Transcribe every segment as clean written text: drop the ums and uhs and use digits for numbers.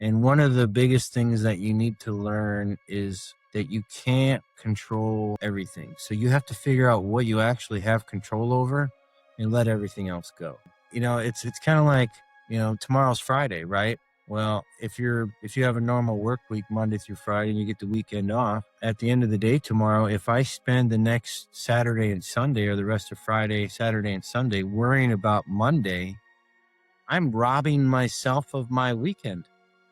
And one of the biggest things that you need to learn is that you can't control everything. So you have to figure out what you actually have control over and let everything else go. It's kind of like, tomorrow's Friday, right? Well, if you have a normal work week, Monday through Friday, and you get the weekend off, at the end of the day tomorrow, if I spend the next Saturday and Sunday or the rest of Friday, Saturday and Sunday worrying about Monday, I'm robbing myself of my weekend.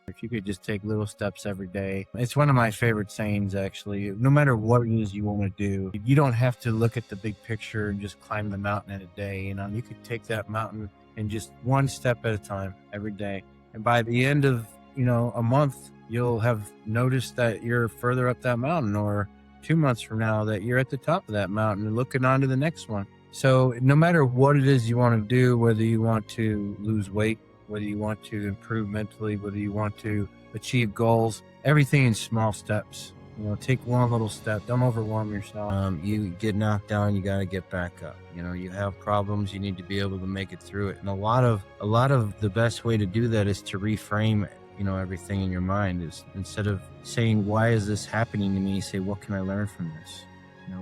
If you could just take little steps every day. It's one of my favorite sayings, actually. No matter what it is you want to do, you don't have to look at the big picture and just climb the mountain in a day. You could take that mountain and just one step at a time every day. And by the end of, a month, you'll have noticed that you're further up that mountain, or 2 months from now that you're at the top of that mountain and looking on to the next one. So no matter what it is you want to do, whether you want to lose weight, whether you want to improve mentally, whether you want to achieve goals, everything in small steps. Take one little step. Don't overwhelm yourself. You get knocked down, you got to get back up. You have problems, you need to be able to make it through it. And a lot of the best way to do that is to reframe, everything in your mind. Is instead of saying, why is this happening to me, say, what can I learn from this?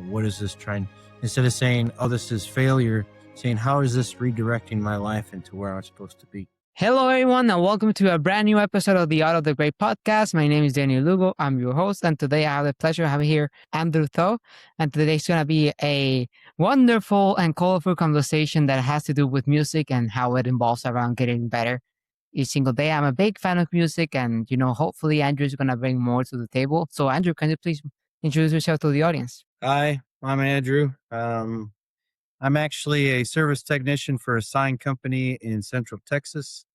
What is this trying? Instead of saying, oh, this is failure, saying, how is this redirecting my life into where I'm supposed to be? Hello, everyone, and welcome to a brand new episode of the Art of the Great podcast. My name is Daniel Lugo. I'm your host, and today I have the pleasure of having here Andrew Tho. And today's going to be a wonderful and colorful conversation that has to do with music and how it involves around getting better each single day. I'm a big fan of music, and hopefully Andrew's going to bring more to the table. So, Andrew, can you please introduce yourself to the audience? Hi, I'm Andrew. I'm actually a service technician for a sign company in Central Texas,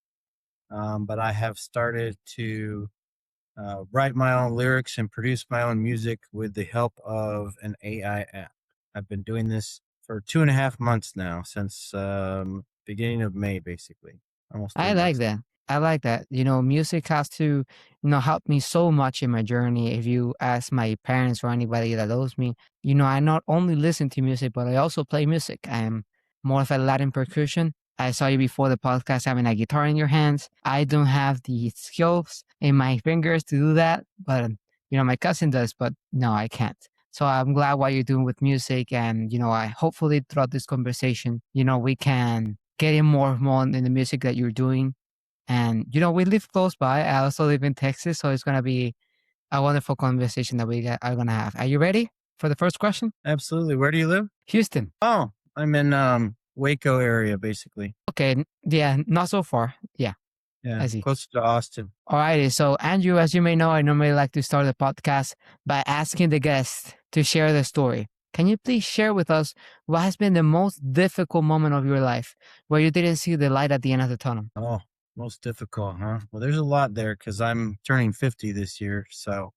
but I have started to write my own lyrics and produce my own music with the help of an AI app. I've been doing this for 2.5 months now, since beginning of May, basically. Almost 3 I like months. that. I like that. Music has to, help me so much in my journey. If you ask my parents or anybody that knows me, I not only listen to music, but I also play music. I'm more of a Latin percussion. I saw you before the podcast having a guitar in your hands. I don't have the skills in my fingers to do that, but my cousin does, but no, I can't. So I'm glad what you're doing with music, and I hopefully throughout this conversation, we can get in more in the music that you're doing. And we live close by. I also live in Texas, so it's gonna be a wonderful conversation that are gonna have. Are you ready for the first question? Absolutely. Where do you live? Houston. Oh, I'm in Waco area, basically. Okay, yeah, not so far. Yeah, Yeah, I see. close to Austin. Alrighty, so Andrew, as you may know, I normally like to start the podcast by asking the guest to share the story. Can you please share with us what has been the most difficult moment of your life where you didn't see the light at the end of the tunnel? Oh, most difficult, huh? Well, there's a lot there because I'm turning 50 this year. So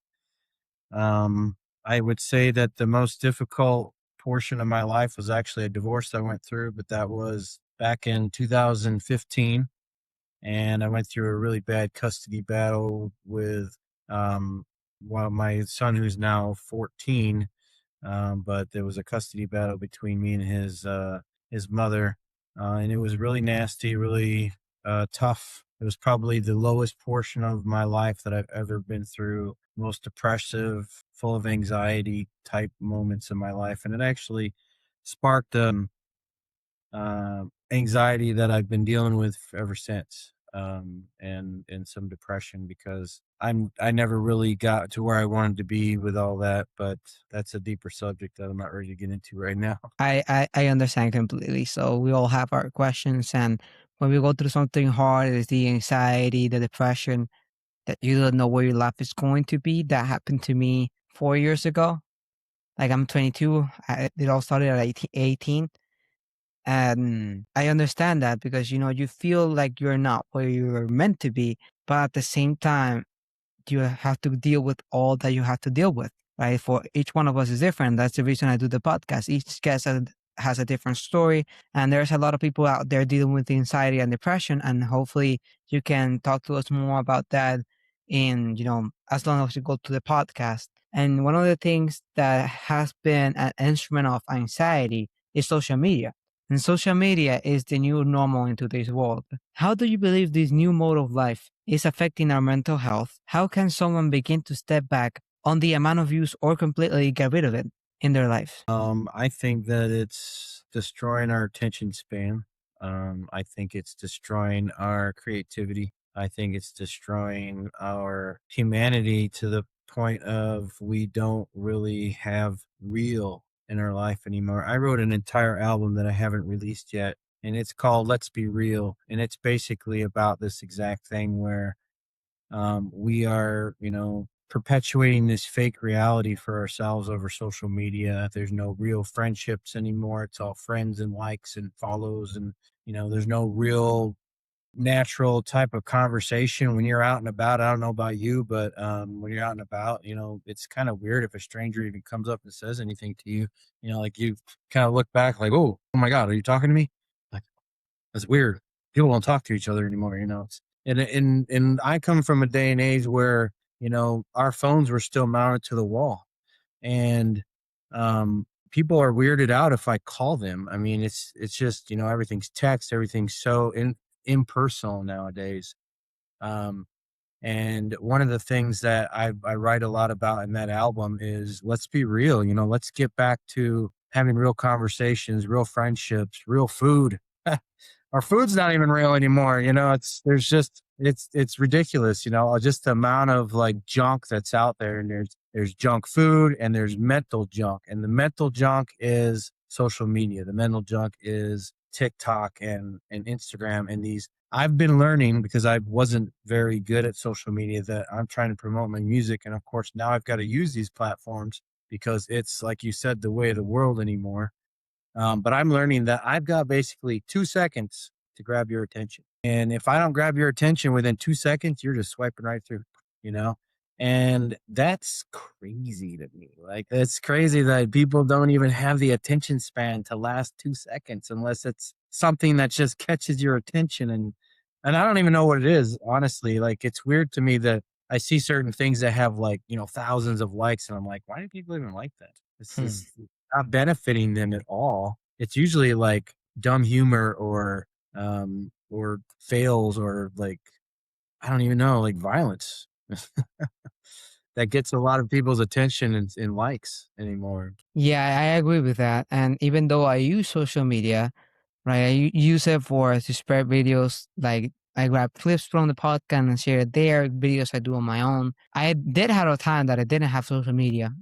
I would say that the most difficult portion of my life was actually a divorce I went through, but that was back in 2015. And I went through a really bad custody battle with my son, who's now 14. But there was a custody battle between me and his mother, and it was really nasty, really tough. It was probably the lowest portion of my life that I've ever been through, most depressive, full of anxiety type moments in my life. And it actually sparked anxiety that I've been dealing with ever since, and some depression, because I never really got to where I wanted to be with all that. But that's a deeper subject that I'm not ready to get into right now. I understand completely. So we all have our questions, and when we go through something hard, it's the anxiety, the depression, that you don't know where your life is going to be. That happened to me 4 years ago. Like, I'm 22. It all started at 18. And I understand that because, you feel like you're not where you're meant to be. But at the same time, you have to deal with all that you have to deal with, right? For each one of us is different. That's the reason I do the podcast. Each guest has a different story. And there's a lot of people out there dealing with anxiety and depression. And hopefully you can talk to us more about that as long as you go to the podcast. And one of the things that has been an instrument of anxiety is social media. and social media is the new normal in today's world. How do you believe this new mode of life is affecting our mental health? How can someone begin to step back on the amount of use or completely get rid of it in their life? I think that it's destroying our attention span. I think it's destroying our creativity. I think it's destroying our humanity to the point of we don't really have real in our life anymore. I wrote an entire album that I haven't released yet, and it's called Let's Be Real. And it's basically about this exact thing where we are, perpetuating this fake reality for ourselves over social media. There's no real friendships anymore. It's all friends and likes and follows. And, there's no real natural type of conversation when you're out and about. I don't know about you, but when you're out and about, it's kind of weird if a stranger even comes up and says anything to you. Like you kind of look back like, oh my God, are you talking to me? Like, that's weird. People don't talk to each other anymore, and I come from a day and age where, our phones were still mounted to the wall. And people are weirded out if I call them. I mean, it's just, everything's text, everything's so impersonal nowadays. Um, and one of the things that I write a lot about in that album is let's be real, let's get back to having real conversations, real friendships, real food. Our food's not even real anymore. It's ridiculous, just the amount of like junk that's out there. And there's junk food and there's mental junk. And the mental junk is social media. The mental junk is TikTok and Instagram and these. I've been learning because I wasn't very good at social media that I'm trying to promote my music. And of course, now I've got to use these platforms because it's, like you said, the way of the world anymore. But I'm learning that I've got basically 2 seconds to grab your attention. And if I don't grab your attention within 2 seconds, you're just swiping right through, you know? And that's crazy to me. Like, it's crazy that people don't even have the attention span to last 2 seconds unless it's something that just catches your attention. And I don't even know what it is, honestly. Like, it's weird to me that I see certain things that have like, thousands of likes. And I'm like, why do people even like that? It's Hmm. just not benefiting them at all. It's usually like dumb humor or fails or like I don't even know, like violence that gets a lot of people's attention and likes anymore. Yeah, I agree with that. And even though I use social media, right, use it for to spread videos. Like I grab clips from the podcast and share it there. Videos I do on my own. I did have a time that I didn't have social media.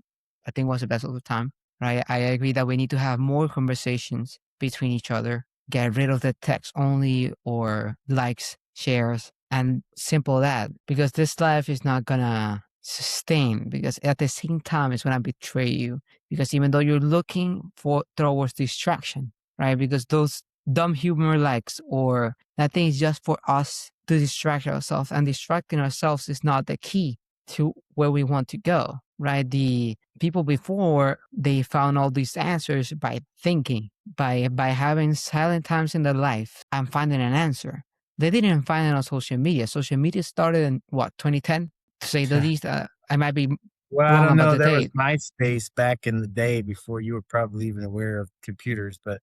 I think was the best of the time. Right. I agree that we need to have more conversations between each other. Get rid of the text only or likes, shares, and simple that because this life is not gonna sustain because at the same time it's gonna betray you because even though you're looking for towards distraction, right? Because those dumb humor likes or that thing is just for us to distract ourselves and distracting ourselves is not the key to where we want to go, right? The people before they found all these answers by thinking, by having silent times in their life and finding an answer. They didn't find it on social media. Social media started in what 2010, to say the least. I might be Well, I wrong don't about know. the There was date. MySpace back in the day before you were probably even aware of computers, but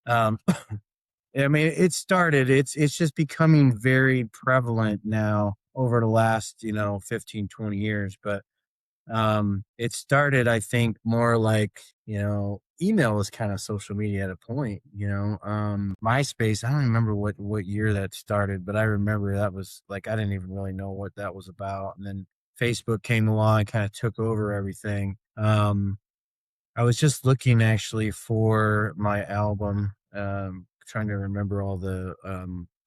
um, I mean, it started. It's just becoming very prevalent now over the last 15, 20 years. But it started, I think, more like, email was kind of social media at a point, MySpace, I don't remember what year that started, but I remember that was like, I didn't even really know what that was about. And then Facebook came along and kind of took over everything. I was just looking actually for my album, trying to remember all the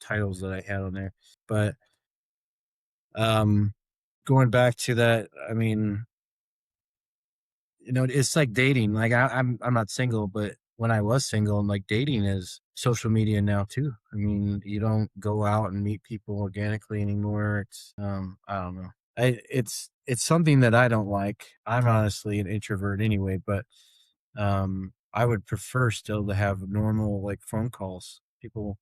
titles that I had on there. But um, going back to that, I mean, it's like dating. Like I'm not single, but when I was single, and like dating is social media now too. I mean, you don't go out and meet people organically anymore. It's I don't know. It's something that I don't like. I'm honestly an introvert anyway, but I would prefer still to have normal like phone calls. People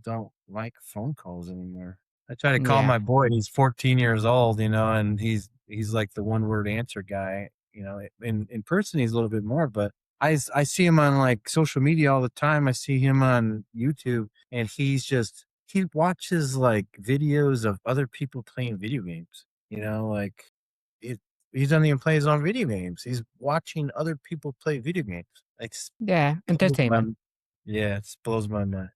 don't like phone calls anymore. I try to call Yeah. my boy, and he's 14 years old, and he's like the one word answer guy. In person he's a little bit more, but I see him on like social media all the time. I see him on YouTube, and he watches like videos of other people playing video games. Like it, he doesn't even play his own video games. He's watching other people play video games. Like Yeah, blows my, entertainment. yeah, it blows my mind.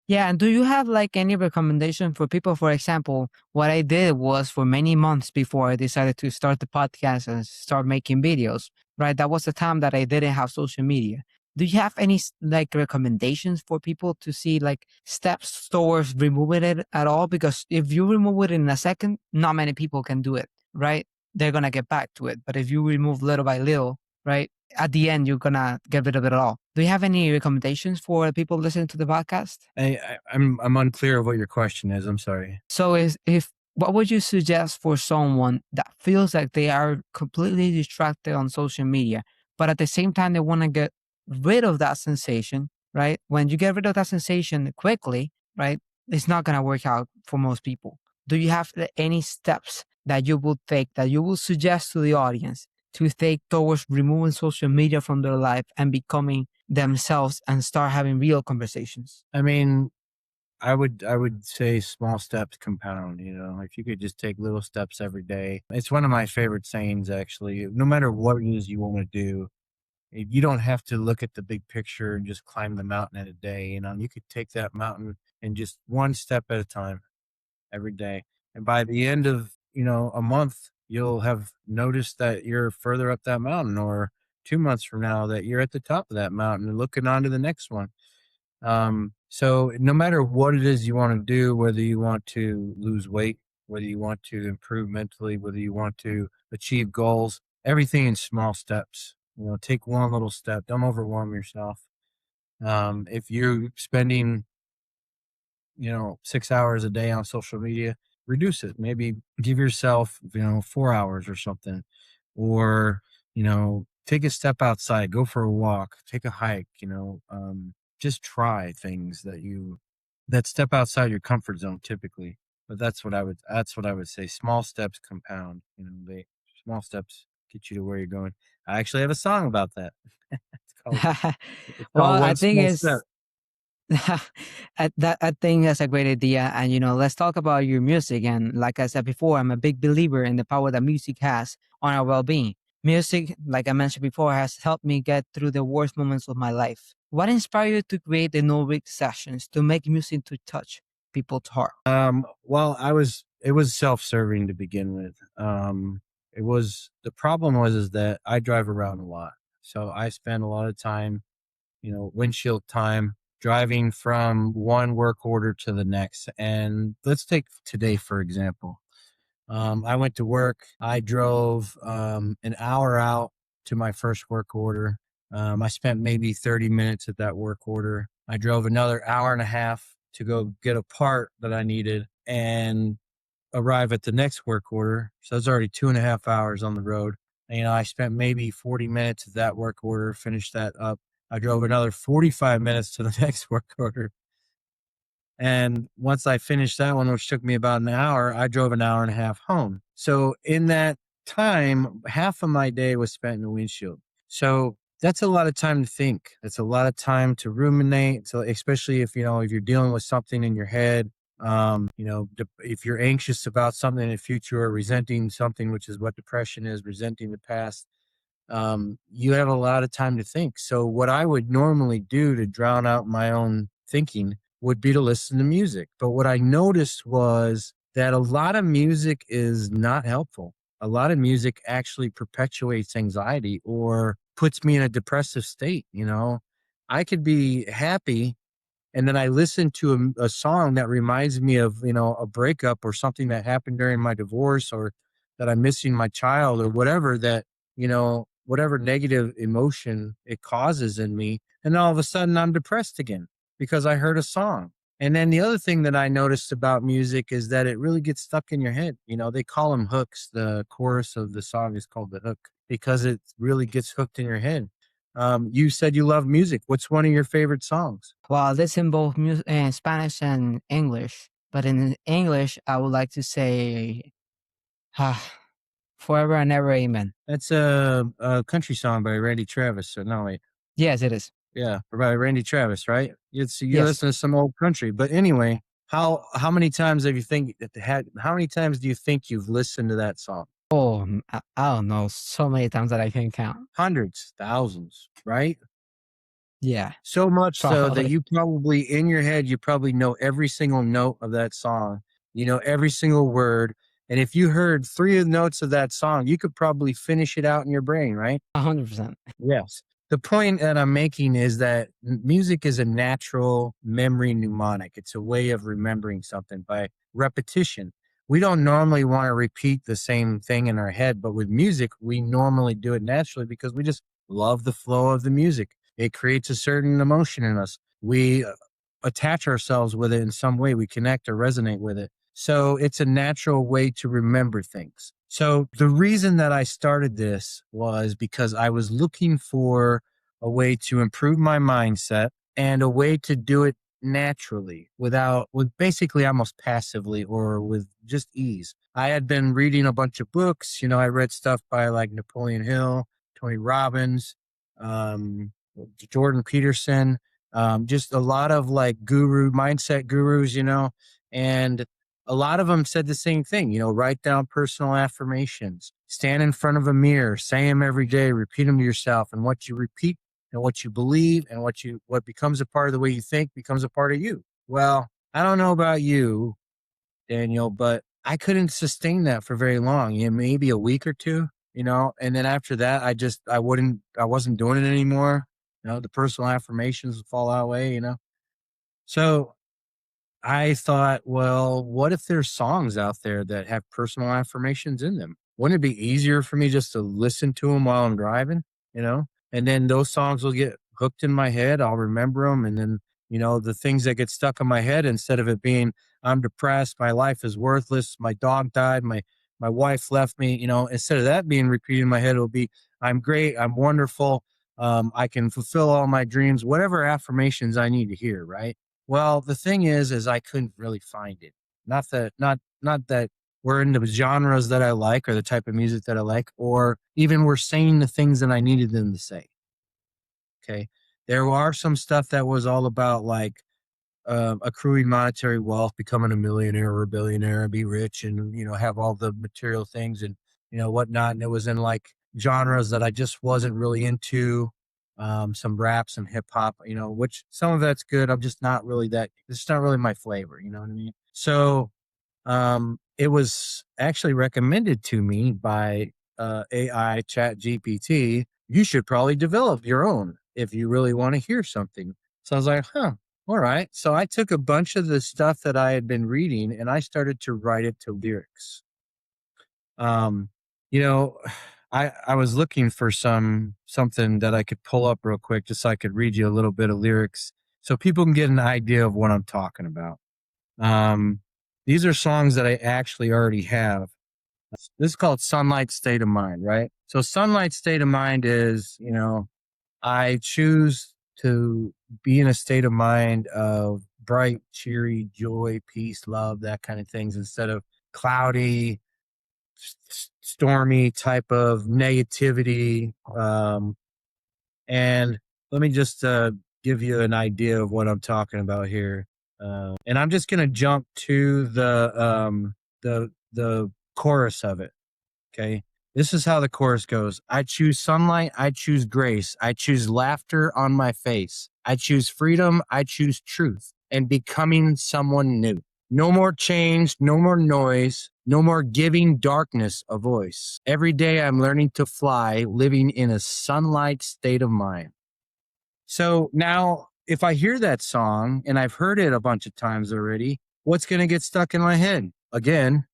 Yeah, and do you have like any recommendation for people? For example, what I did was for many months before I decided to start the podcast and start making videos, right? That was the time that I didn't have social media. Do you have any like recommendations for people to see like steps towards removing it at all? Because if you remove it in a second, not many people can do it, right? They're gonna get back to it. But if you remove little by little, right? At the end, you're gonna get rid of it all. Do you have any recommendations for people listening to the podcast? I'm unclear of what your question is. I'm sorry. So is if what would you suggest for someone that feels like they are completely distracted on social media, but at the same time they want to get rid of that sensation, right? When you get rid of that sensation quickly, right, it's not gonna work out for most people. Do you have any steps that you would take that you will suggest to the audience to take towards removing social media from their life and becoming themselves and start having real conversations? I mean, I would say small steps compound. If you could just take little steps every day. It's one of my favorite sayings, actually. No matter what it is you want to do, you don't have to look at the big picture and just climb the mountain in a day. You could take that mountain and just one step at a time every day. And by the end of, a month, you'll have noticed that you're further up that mountain, or 2 months from now that you're at the top of that mountain and looking on to the next one. So no matter what it is you want to do, whether you want to lose weight, whether you want to improve mentally, whether you want to achieve goals, everything in small steps. Take one little step. Don't overwhelm yourself. If you're spending 6 hours a day on social media, reduce it. Maybe give yourself 4 hours or something, or take a step outside, go for a walk, take a hike. Just try things that step outside your comfort zone typically. But that's what I would say. Small steps compound. They small steps get you to where you're going. I actually have a song about that. it's called it's Well, called I One think Small Step. it's I think that's a great idea. And let's talk about your music. And like I said before, I'm a big believer in the power that music has on our well-being. Music, like I mentioned before, has helped me get through the worst moments of my life. What inspired you to create the No Risk sessions to make music to touch people's heart? Well, it was self-serving to begin with. The problem was is that I drive around a lot. So I spend a lot of time, windshield time driving from one work order to the next. And let's take today, for example. I went to work. I drove an hour out to my first work order. I spent maybe 30 minutes at that work order. I drove another hour and a half to go get a part that I needed and arrive at the next work order. So it's already 2.5 hours on the road. I spent maybe 40 minutes at that work order, finished that up. I drove another 45 minutes to the next work order. And once I finished that one, which took me about an hour, I drove an hour and a half home. So in that time, half of my day was spent in the windshield. So that's a lot of time to think. That's a lot of time to ruminate. So especially if you're dealing with something in your head, if you're anxious about something in the future or resenting something, which is what depression is, resenting the past, you have a lot of time to think. So what I would normally do to drown out my own thinking would be to listen to music. But what I noticed was that a lot of music is not helpful. A lot of music actually perpetuates anxiety or puts me in a depressive state. I could be happy, and then I listen to a song that reminds me of, a breakup or something that happened during my divorce, or that I'm missing my child, or whatever negative emotion it causes in me. And all of a sudden I'm depressed again because I heard a song. And then the other thing that I noticed about music is that it really gets stuck in your head. They call them hooks. The chorus of the song is called the hook because it really gets hooked in your head. You said you love music. What's one of your favorite songs? Well, this in both Spanish and English. But in English, I would like to say Forever and Ever, Amen. That's a country song by Randy Travis. So no, wait. Yes, it is. Yeah, by Randy Travis, right? You Yes. listen to some old country, but anyway, how many times have you think that had? How many times do you think you've listened to that song? Oh, I don't know. So many times that I can count. Hundreds, thousands, right? Yeah, So much so that probably. you probably in your head you probably know every single note of that song. You know every single word, and if you heard three of the notes of that song, you could probably finish it out in your brain, right? 100%. Yes. The point that I'm making is that music is a natural memory mnemonic. It's a way of remembering something by repetition. We don't normally want to repeat the same thing in our head, but with music, we normally do it naturally because we just love the flow of the music. It creates a certain emotion in us. We attach ourselves with it in some way. We connect or resonate with it. So it's a natural way to remember things. So the reason that I started this was because I was looking for a way to improve my mindset and a way to do it naturally with basically almost passively or with just ease. I had been reading a bunch of books. You know, I read stuff by like Napoleon Hill, Tony Robbins, um, Jordan Peterson, just a lot of like mindset gurus, you know, and a lot of them said the same thing, you know, write down personal affirmations, stand in front of a mirror, say them every day, repeat them to yourself. And what you repeat and what you believe and what becomes a part of the way you think becomes a part of you. Well, I don't know about you, Daniel, but I couldn't sustain that for very long. You know, maybe a week or two, you know, and then after that, I wasn't doing it anymore. You know, the personal affirmations would fall away, you know. So I thought, well, what if there's songs out there that have personal affirmations in them? Wouldn't it be easier for me just to listen to them while I'm driving, you know? And then those songs will get hooked in my head. I'll remember them. And then, you know, the things that get stuck in my head, instead of it being, I'm depressed, my life is worthless, my dog died, my wife left me, you know, instead of that being repeated in my head, it'll be, I'm great, I'm wonderful, I can fulfill all my dreams, whatever affirmations I need to hear, right? Well, the thing is I couldn't really find it. Not that we're in the genres that I like or the type of music that I like, or even we're saying the things that I needed them to say. Okay. There are some stuff that was all about like accruing monetary wealth, becoming a millionaire or a billionaire, be rich and, you know, have all the material things and, you know, whatnot. And it was in like genres that I just wasn't really into. Some rap, some hip hop, you know, which some of that's good. I'm just not really it's not really my flavor. You know what I mean? So, it was actually recommended to me by AI Chat GPT. You should probably develop your own if you really want to hear something. So I was like, huh, all right. So I took a bunch of the stuff that I had been reading and I started to write it to lyrics. Um, you know, I was looking for something that I could pull up real quick just so I could read you a little bit of lyrics so people can get an idea of what I'm talking about. Um, these are songs that I actually already have. This is called Sunlight State of Mind, right? So Sunlight State of Mind is, you know, I choose to be in a state of mind of bright, cheery, joy, peace, love, that kind of things instead of cloudy, stormy type of negativity. And let me just give you an idea of what I'm talking about here. And I'm just going to jump to the chorus of it. Okay. This is how the chorus goes. I choose sunlight. I choose grace. I choose laughter on my face. I choose freedom. I choose truth and becoming someone new. No more change, no more noise, no more giving darkness a voice. Every day I'm learning to fly, living in a sunlight state of mind. So now, if I hear that song and I've heard it a bunch of times already, what's going to get stuck in my head? Again,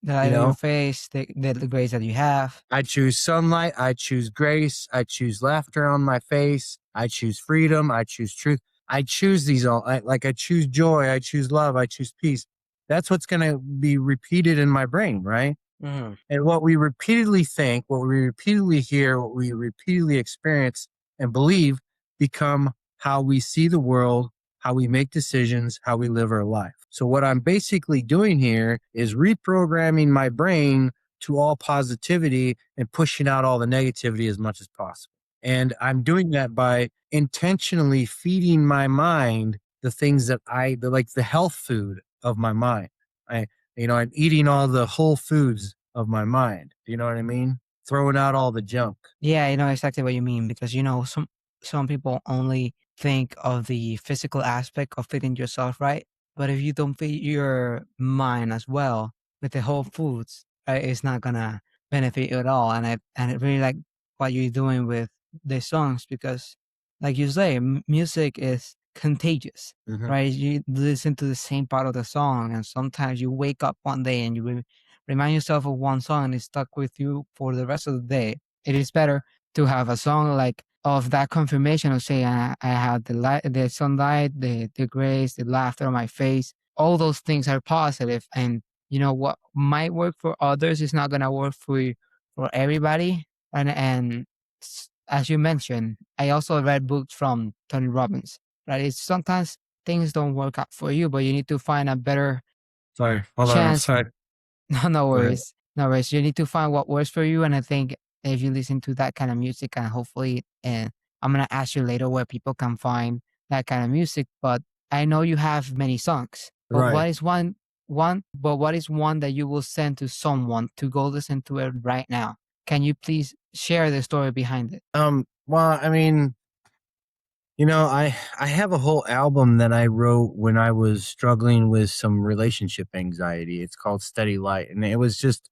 The you light on your know, face, the grace that you have. I choose sunlight. I choose grace. I choose laughter on my face. I choose freedom. I choose truth. I choose these all. I choose joy. I choose love. I choose peace. That's what's going to be repeated in my brain, right? Mhm. And what we repeatedly think, what we repeatedly hear, what we repeatedly experience and believe become how we see the world, how we make decisions, how we live our life. So what I'm basically doing here is reprogramming my brain to all positivity and pushing out all the negativity as much as possible. And I'm doing that by intentionally feeding my mind the things that like the health food of my mind. I, I'm eating all the whole foods of my mind. Do you know what I mean? Throwing out all the junk. Yeah, I know exactly what you mean because some people only think of the physical aspect of feeding yourself right, but if you don't feed your mind as well with the whole foods, right, it's not gonna benefit you at all. And I really like what you're doing with the songs because, like you say, music is contagious, Mhm. right? You listen to the same part of the song, and sometimes you wake up one day and you remind yourself of one song and it's stuck with you for the rest of the day. It is better to have a song like of that confirmation of saying I had the light, the sunlight, the grace, the laughter on my face. All those things are positive, and what might work for others is not gonna work for everybody. And as you mentioned, I also read books from Tony Robbins. Right, it's sometimes things don't work out for you, but you need to find a better Sorry, hold on. I'm chance. sorry. No, no Go ahead. worries. No worries. You need to find what works for you. And I think if you listen to that kind of music, and hopefully, and I'm gonna ask you later where people can find that kind of music. But I know you have many songs. But Right. what is one that you will send to someone to go listen to it right now? Can you please share the story behind it? Well, I mean, I have a whole album that I wrote when I was struggling with some relationship anxiety. It's called Steady Light, and it was just,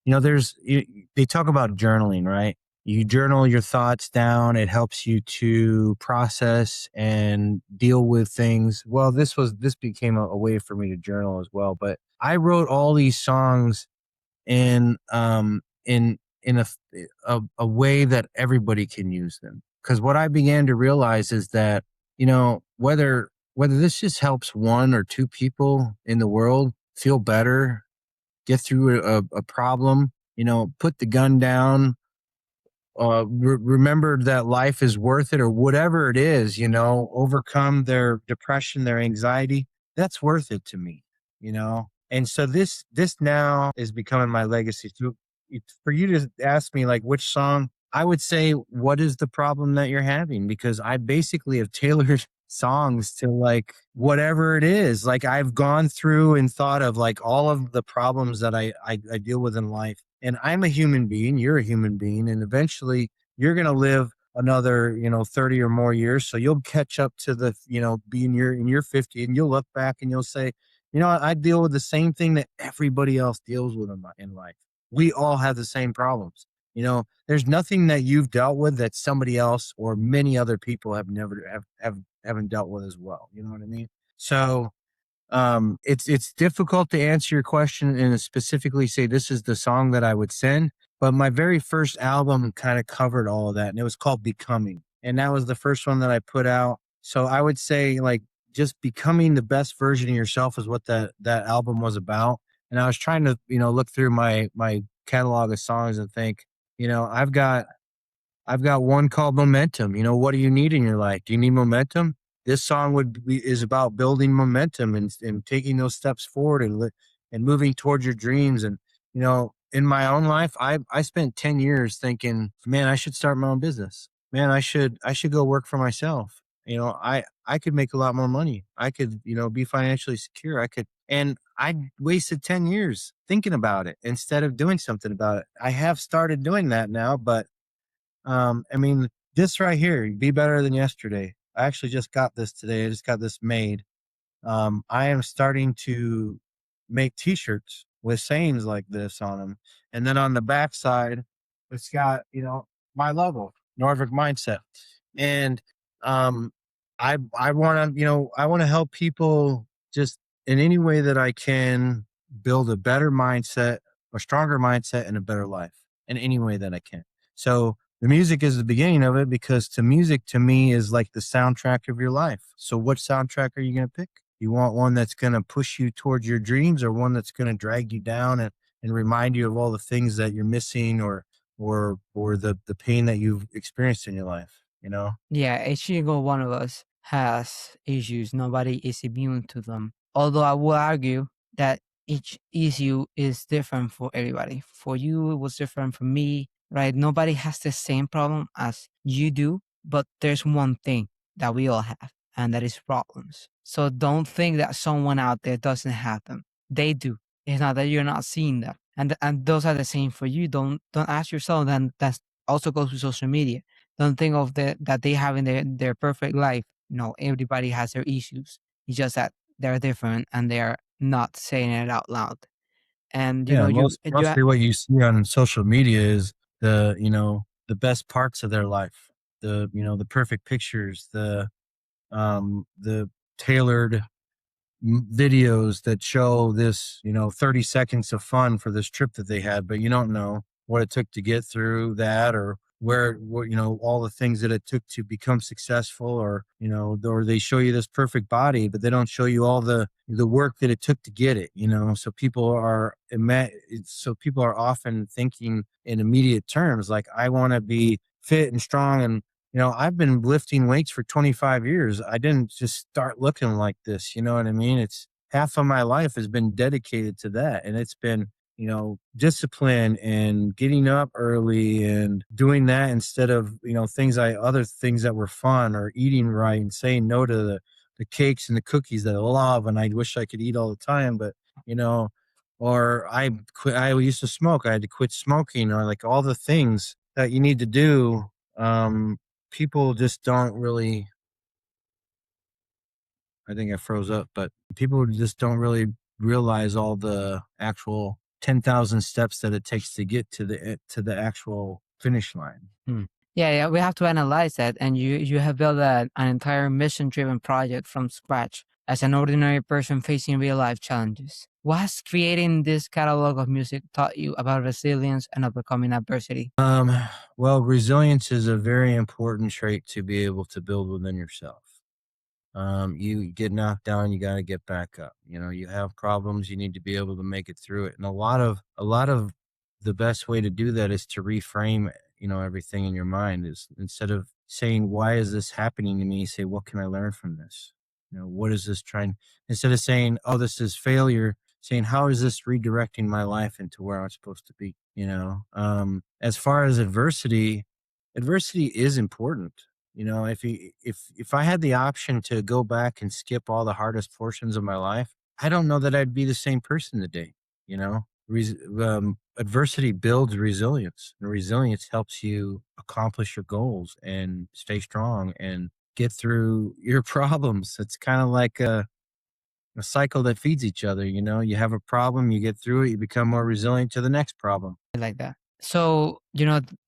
they talk about journaling, right? You journal your thoughts down. It helps you to process and deal with things. Well, this became a way for me to journal as well. But I wrote all these songs in a way that everybody can use them. Because what I began to realize is that, whether this just helps one or two people in the world feel better, get through a problem, put the gun down, remember that life is worth it, or whatever it is, overcome their depression, their anxiety. That's worth it to me, And so this now is becoming my legacy. So for you to ask me like which song, I would say, what is the problem that you're having? Because I basically have tailored songs to like whatever it is. Like I've gone through and thought of like all of the problems that I deal with in life. And I'm a human being, you're a human being, and eventually you're gonna live another, 30 or more years. So you'll catch up to the, being in your 50, and you'll look back and you'll say, I deal with the same thing that everybody else deals with in life. We all have the same problems. There's nothing that you've dealt with that somebody else or many other people have never haven't dealt with as well. You know what I mean? So it's difficult to answer your question and specifically say this is the song that I would send. But my very first album kind of covered all of that, and it was called Becoming, and that was the first one that I put out. So I would say like just becoming the best version of yourself is what that album was about. And I was trying to look through my catalog of songs and think, I've got one called Momentum. What do you need in your life? Do you need momentum? This song is about building momentum and taking those steps forward and moving towards your dreams. And in my own life, I spent 10 years thinking, man, I should start my own business. Man, I should go work for myself. I could make a lot more money. I could, be financially secure. And I wasted 10 years thinking about it instead of doing something about it. I have started doing that now, but I mean, this right here, be better than yesterday. I actually just got this today. I just got this made. I am starting to make T-shirts with sayings like this on them, and then on the back side, it's got my logo, Norvik Mindset, and um, I want to I want to help people just in any way that I can build a better mindset, a stronger mindset, and a better life in any way that I can. So the music is the beginning of it because music to me is like the soundtrack of your life. So what soundtrack are you going to pick? You want one that's going to push you towards your dreams, or one that's going to drag you down and remind you of all the things that you're missing, or the pain that you've experienced in your life, Yeah, each single one of us has issues. Nobody is immune to them. Although I will argue that each issue is different for everybody. For you, it was different for me, right? Nobody has the same problem as you do, but there's one thing that we all have, and that is problems. So don't think that someone out there doesn't have them. They do. It's not that you're not seeing them. And those are the same for you. Don't ask yourself, and that also goes with social media. Don't think of that they have in their perfect life. No, everybody has their issues. It's just that they're different and they're not saying it out loud. And Yeah, you mostly what you see on social media is the best parts of their life, the perfect pictures, the tailored videos that show this 30 seconds of fun for this trip that they had, but you don't know what it took to get through that, or where all the things that it took to become successful, or they show you this perfect body, but they don't show you all the work that it took to get it. So people are often thinking in immediate terms, like, I want to be fit and strong, and I've been lifting weights for 25 years. I didn't just start looking like this. You know what I mean? It's half of my life has been dedicated to that. And it's been, discipline and getting up early and doing that instead of, other things that were fun, or eating right and saying no to the cakes and the cookies that I love. And I wish I could eat all the time, but, you know, or I used to smoke. I had to quit smoking, or like all the things that you need to do. People just don't really, I think I froze up, but people just don't really realize all the actual 10,000 steps that it takes to get to the actual finish line. Hmm. Yeah, we have to analyze that. And you have built an entire mission driven project from scratch as an ordinary person facing real life challenges. What has creating this catalog of music taught you about resilience and overcoming adversity? Well, resilience is a very important trait to be able to build within yourself. You get knocked down, you got to get back up. You have problems, you need to be able to make it through it. And a lot of the best way to do that is to reframe, everything in your mind. Is, instead of saying, why is this happening to me, say, what can I learn from this? What is this trying, instead of saying, oh, this is failure, saying, how is this redirecting my life into where I'm supposed to be? As far as adversity is important. If I had the option to go back and skip all the hardest portions of my life, I don't know that I'd be the same person today. Adversity builds resilience, and resilience helps you accomplish your goals and stay strong and get through your problems. It's kind of like a cycle that feeds each other. You have a problem, you get through it, you become more resilient to the next problem. I like that. So,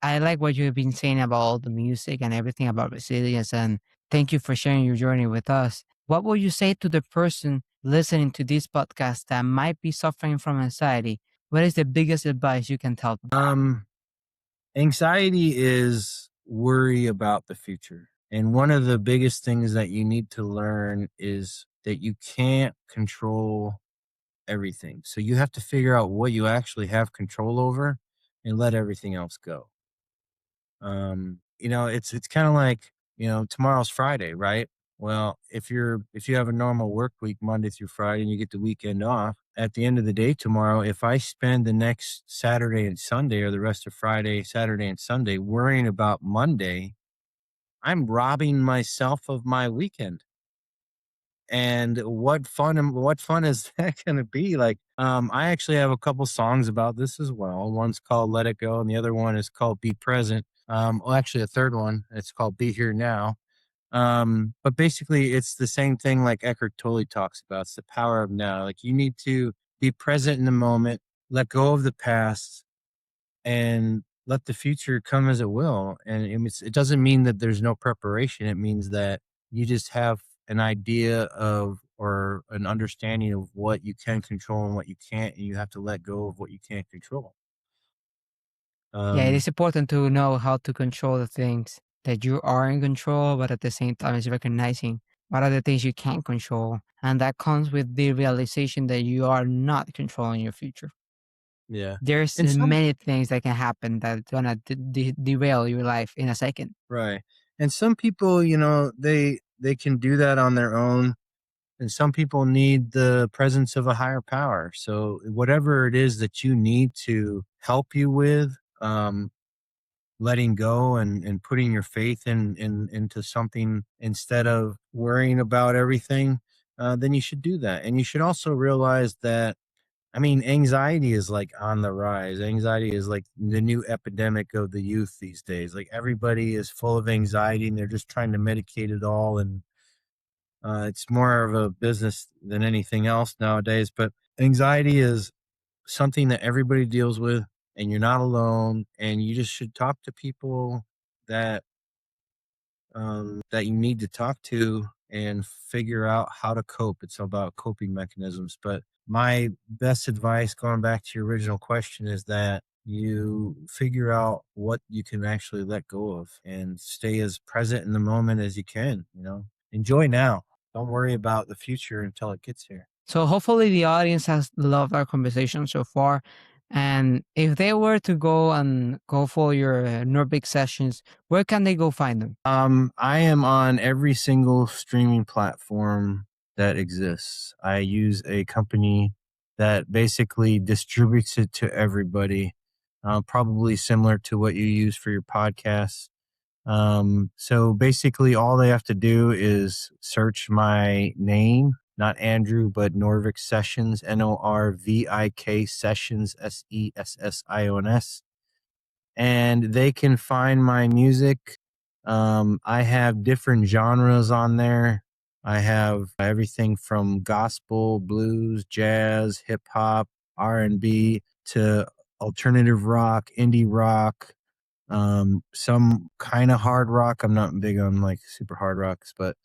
I like what you've been saying about all the music and everything about resilience. And thank you for sharing your journey with us. What will you say to the person listening to this podcast that might be suffering from anxiety? What is the biggest advice you can tell them? Anxiety is worry about the future. And one of the biggest things that you need to learn is that you can't control everything. So you have to figure out what you actually have control over and let everything else go. It's kind of like, tomorrow's Friday, right? Well, if you have a normal work week, Monday through Friday, and you get the weekend off, at the end of the day tomorrow, if I spend the next Saturday and Sunday, or the rest of Friday, Saturday and Sunday, worrying about Monday, I'm robbing myself of my weekend. And what fun is that going to be? Like, I actually have a couple songs about this as well. One's called Let It Go, and the other one is called Be Present. Well, actually, a third one, it's called Be Here Now. But basically, it's the same thing like Eckhart Tolle talks about. It's the power of now. Like, you need to be present in the moment, let go of the past, and let the future come as it will. And it doesn't mean that there's no preparation. It means that you just have an idea of, or an understanding of, what you can control and what you can't, and you have to let go of what you can't control. Yeah, it Um, is important to know how to control the things that you are in control, but at the same time, it's recognizing what are the things you can't control. And that comes with the realization that you are not controlling your future. yeah, There's and some many things that can happen that gonna derail your life in a second. right, and some people, they can do that on their own. And some people need the presence of a higher power. So whatever it is that you need to help you with, letting go and putting your faith in into something instead of worrying about everything, then you should do that. And you should also realize that, I mean, anxiety is like on the rise. Anxiety is like the new epidemic of the youth these days. Like everybody is full of anxiety and they're just trying to medicate it all. And it's more of a business than anything else nowadays. But anxiety is something that everybody deals with, and you're not alone. And you just should talk to people that that you need to talk to and figure out how to cope. It's about coping mechanisms. But my best advice, going back to your original question, is that you figure out what you can actually let go of and stay as present in the moment as you can. Enjoy now. Don't worry about the future until it gets here. So hopefully the audience has loved our conversation so far. And if they were to go for your Nordic sessions, where can they go find them? I am on every single streaming platform that exists. I use a company that basically distributes it to everybody, probably similar to what you use for your podcasts. So basically, all they have to do is search my name, not Andrew, but Norvik Sessions, Norvik Sessions, Sessions, and they can find my music. I have different genres on there. I have everything from gospel, blues, jazz, hip hop, R&B to alternative rock, indie rock, some kind of hard rock. I'm not big on like super hard rocks, but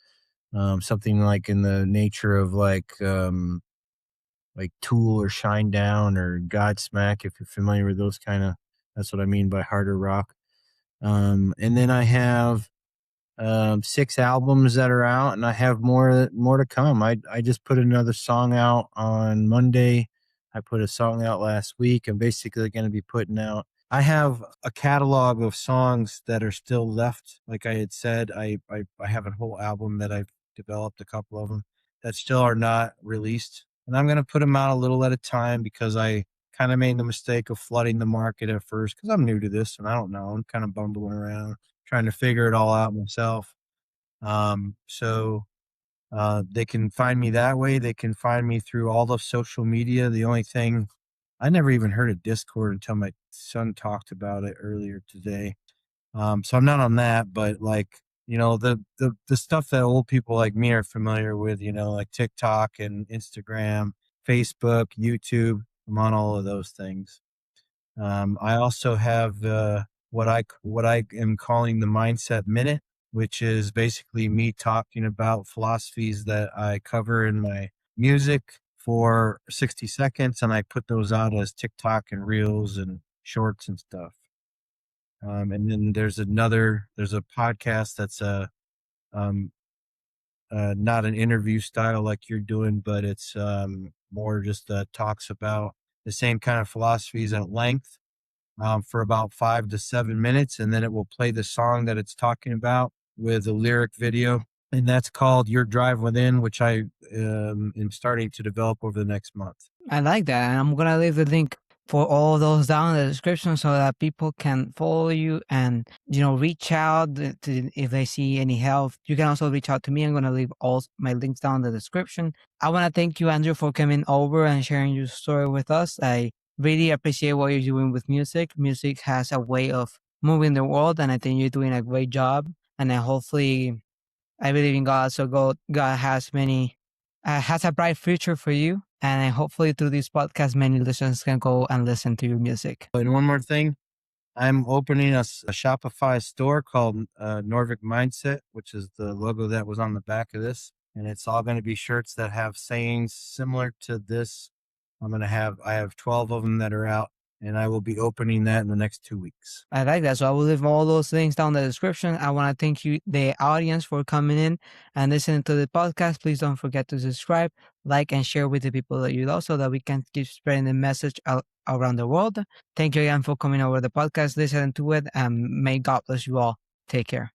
something like in the nature of like Tool or Shine Down or Godsmack, if you're familiar with those kind of. That's what I mean by harder rock. And then I have 6 albums that are out, and I have more to come. I just put another song out on Monday. I put a song out last week. I'm basically going to be putting out. I have a catalog of songs that are still left. Like I had said, I have a whole album that I've developed, a couple of them that still are not released, and I'm going to put them out a little at a time because I kind of made the mistake of flooding the market at first because I'm new to this and I don't know. I'm kind of bumbling around trying to figure it all out myself. So they can find me that way. They can find me through all the social media. The only thing, I never even heard of Discord until my son talked about it earlier today. So I'm not on that, but like, the stuff that old people like me are familiar with, like TikTok and Instagram, Facebook, YouTube. I'm on all of those things. I also have what I am calling the Mindset Minute, which is basically me talking about philosophies that I cover in my music for 60 seconds, and I put those out as TikTok and Reels and Shorts and stuff. And then there's a podcast that's um, not an interview style like you're doing, but it's more just talks about the same kind of philosophies at length for about 5 to 7 minutes, and then it will play the song that it's talking about with a lyric video, and that's called Your Drive Within, which I am starting to develop over the next month. I like that. And I'm going to leave the link for all those down in the description so that people can follow you and, reach out to if they see any help. You can also reach out to me. I'm going to leave all my links down in the description. I want to thank you, Andrew, for coming over and sharing your story with us. I really appreciate what you're doing with music. Music has a way of moving the world, and I think you're doing a great job. And hopefully, I believe in God, so God has a bright future for you, and hopefully through this podcast, many listeners can go and listen to your music. And one more thing, I'm opening a Shopify store called Norvik Mindset, which is the logo that was on the back of this, and it's all going to be shirts that have sayings similar to this. I have 12 of them that are out, and I will be opening that in the next 2 weeks. I like that. So I will leave all those links down in the description. I want to thank you, the audience, for coming in and listening to the podcast. Please don't forget to subscribe, like, and share with the people that you love so that we can keep spreading the message out around the world. Thank you again for coming over the podcast, listening to it, and may God bless you all. Take care.